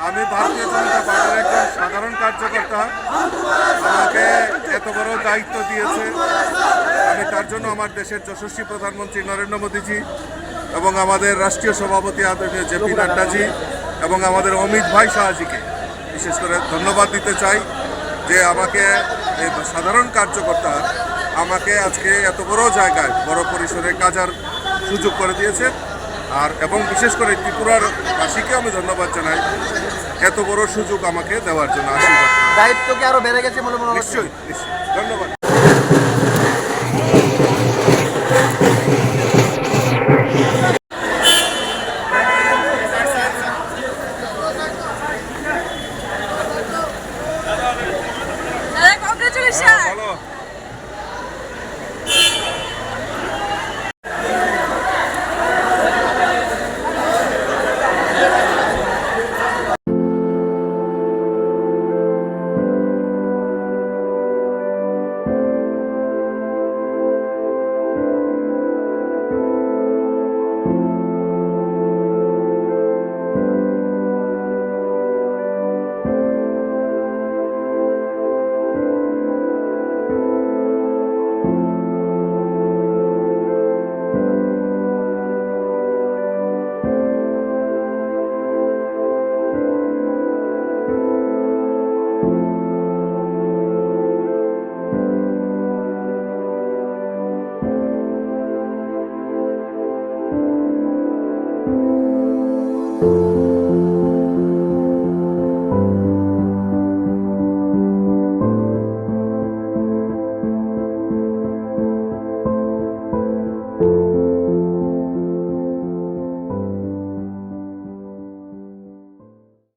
আমি ভারতীয় জনতা পার্টির একজন সাধারণ কার্যকর্তা। আমাকে এত বড় দায়িত্ব দিয়েছে, আমি তার জন্য আমার দেশের যশস্বী প্রধানমন্ত্রী নরেন্দ্র মোদীজি এবং আমাদের রাষ্ট্রীয় সভাপতি আদরণীয় জেপি নাড্ডাজি এবং আমাদের অমিত ভাই শাহজিকে বিশেষ করে ধন্যবাদ দিতে চাই যে আমাকে সাধারণ কার্যকর্তা আমাকে আজকে এত বড় জায়গায় বড় পরিসরে কাজার সুযোগ করে দিয়েছে। আর এবং বিশেষ করে ত্রিপুরার বাসীকে আমি ধন্যবাদ জানাই এত বড় সুযোগ আমাকে দেওয়ার জন্য। আশীর্বাদ। দায়িত্ব কি আরো বেড়ে গেছে বলে মনে হচ্ছে? নিশ্চয়ই নিশ্চয়ই, ধন্যবাদ। ভালো। you.